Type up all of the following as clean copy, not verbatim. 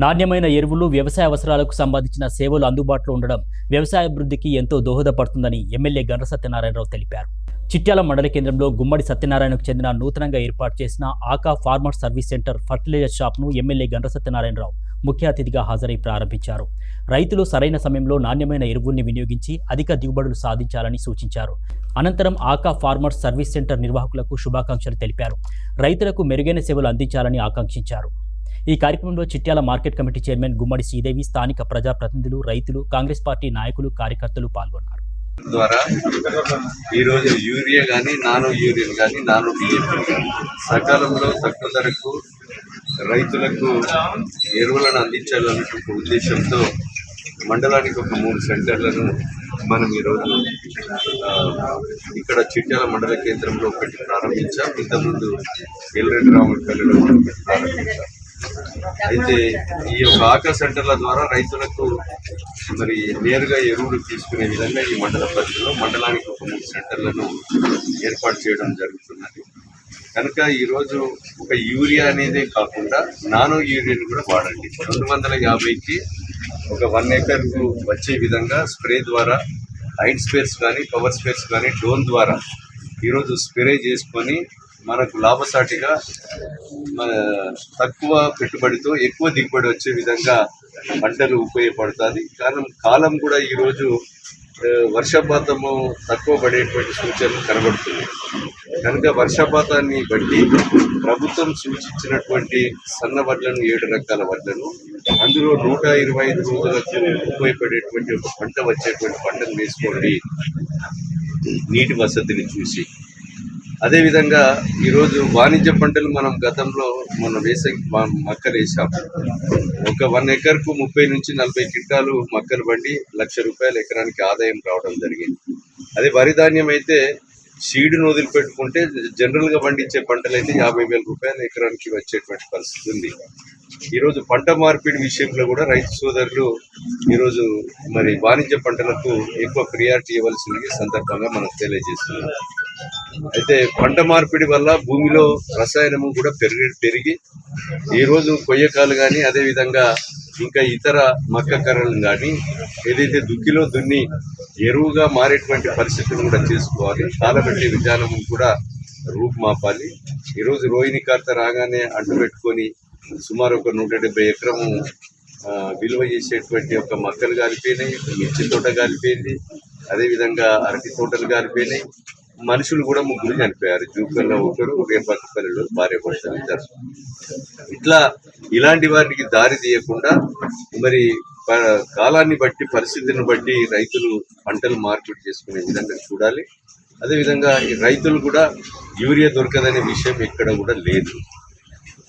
నాణ్యమైన ఎరువులు, వ్యవసాయ అవసరాలకు సంబంధించిన సేవలు అందుబాటులో ఉండడం వ్యవసాయాభివృద్ధికి ఎంతో దోహదపడుతుందని ఎమ్మెల్యే గండ్ర సత్యనారాయణరావు తెలిపారు. చిట్యాల మండల కేంద్రంలో గుమ్మడి సత్యనారాయణకు చెందిన నూతనంగా ఏర్పాటు చేసిన ఆకా ఫార్మర్ సర్వీస్ సెంటర్ ఫర్టిలైజర్ షాప్ను ఎమ్మెల్యే గండ్ర సత్యనారాయణరావు ముఖ్య అతిథిగా హాజరై ప్రారంభించారు. రైతులు సరైన సమయంలో నాణ్యమైన ఎరువుల్ని వినియోగించి అధిక దిగుబడులు సాధించాలని సూచించారు. అనంతరం ఆకా ఫార్మర్ సర్వీస్ సెంటర్ నిర్వాహకులకు శుభాకాంక్షలు తెలిపారు. రైతులకు మెరుగైన సేవలు అందించాలని ఆకాంక్షించారు. ఈ కార్యక్రమంలో చిట్యాల మార్కెట్ కమిటీ చైర్మన్ గుమ్మడి శ్రీదేవి, స్థానిక ప్రజాప్రతినిధులు, రైతులు, కాంగ్రెస్ పార్టీ నాయకులు, కార్యకర్తలు పాల్గొన్నారు. ద్వారా ఈరోజు యూరియా కానీ నానో యూరియా కానీ నానో డిఏపి సకాలంలో తక్కువ ధరకు రైతులకు ఎరువులను అందించాలన్నటువంటి ఉద్దేశంతో మండలానికి ఒక 3 సెంటర్లను మనం ఈరోజు ఇక్కడ చిట్యాల మండల కేంద్రంలో ఒకటి ప్రారంభించాం. ఇంతకుముందు ఎల్రెడ్డి రామపల్లిలో ఒకటి ప్రారంభించాం. అయితే ఈ యొక్క ఆకా సెంటర్ల ద్వారా రైతులకు మరి నేరుగా ఎరువులు తీసుకునే విధంగా ఈ మండల పరిధిలో మండలానికి ఒక 3 సెంటర్లను ఏర్పాటు చేయడం జరుగుతున్నది. కనుక ఈరోజు ఒక యూరియా అనేదే కాకుండా నానో యూరియాని కూడా వాడండి. 250కి ఒక 1 ఏకర్కు వచ్చే విధంగా స్ప్రే ద్వారా హైడ్ స్పేర్స్ కానీ కవర్ స్పేర్స్ కానీ డ్రోన్ ద్వారా ఈరోజు స్ప్రే చేసుకొని మనకు లాభసాటిగా తక్కువ పెట్టుబడితో ఎక్కువ దిగుబడి వచ్చే విధంగా పంటలు ఉపయోగపడుతుంది. కాలం కూడా ఈరోజు వర్షపాతము తక్కువ పడేటువంటి సూచనలు కనబడుతున్నాయి. కనుక వర్షపాతాన్ని బట్టి ప్రభుత్వం సూచించినటువంటి సన్న వడ్లను 7 రకాల వడ్లను అందులో 125 రోజులకు ఉపయోగపడేటువంటి ఒక పంట వచ్చేటువంటి పంటను వేసుకోండి నీటి వసతిని చూసి. అదేవిధంగా ఈరోజు వాణిజ్య పంటలు మనం గతంలో మొన్న వేసవి మక్కలు వేసాం. ఒక 1 ఏకర్కు 30 నుంచి 40 క్వింటాలు మక్కలు పండి ₹1,00,000 ఎకరానికి ఆదాయం రావడం జరిగింది. అదే వరి ధాన్యం అయితే సీడును వదిలిపెట్టుకుంటే జనరల్గా పండించే పంటలు అయితే ₹50,000 ఎకరానికి వచ్చేటువంటి పరిస్థితి ఉంది. ఈరోజు పంట మార్పిడి విషయంలో కూడా రైతు సోదరులు ఈరోజు మరి వాణిజ్య పంటలకు ఎక్కువ ప్రియారిటీ ఇవ్వాల్సింది సందర్భంగా మనం తెలియజేస్తున్నాం. అయితే పంట మార్పిడి వల్ల భూమిలో రసాయనము కూడా పెరిగి ఈరోజు కొయ్యకాలు కానీ అదేవిధంగా ఇంకా ఇతర మక్క కర్రలు కానీ ఏదైతే దుక్కిలో దున్ని ఎరువుగా మారేటువంటి పరిస్థితులు కూడా చేసుకోవాలి. కాలబెట్టే విధానం కూడా రూపుమాపాలి. ఈరోజు రోహిణి కార్త రాగానే అంటుపెట్టుకొని సుమారు ఒక 170 ఎకరము విలువ చేసేటువంటి ఒక మక్కలు కాలిపోయినాయి, మిర్చి తోట కాలిపోయింది, అదేవిధంగా అరటి తోటలు కాలిపోయినాయి. మనుషులు కూడా 3 చనిపోయారు. జూకల్లో 1, రేపల్లిలో భార్య భర్తలు ఇద్దరు. ఇలాంటి వాటికి దారి తీయకుండా మరి కాలాన్ని బట్టి పరిస్థితిని బట్టి రైతులు పంటలు మార్పిడి చేసుకునే విధంగా చూడాలి. అదేవిధంగా ఈ రైతులు కూడా యూరియా దొరకదనే విషయం ఎక్కడ కూడా లేదు.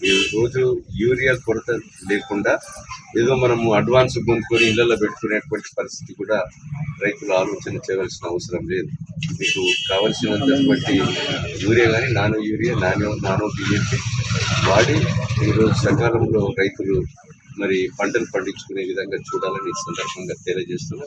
ఈ రోజు యూరియా కొరత లేకుండా ఏదో మనము అడ్వాన్స్ కొనుక్కొని ఇళ్లలో పెట్టుకునేటువంటి పరిస్థితి కూడా రైతులు ఆలోచన చేయవలసిన అవసరం లేదు. మీకు కావలసినటువంటి యూరియా కానీ నానో యూరియా నానో డిఏపి వాడి ఈరోజు సకాలంలో రైతులు మరి పంటలు పండించుకునే విధంగా చూడాలని ఈ సందర్భంగా తెలియజేస్తున్నాం.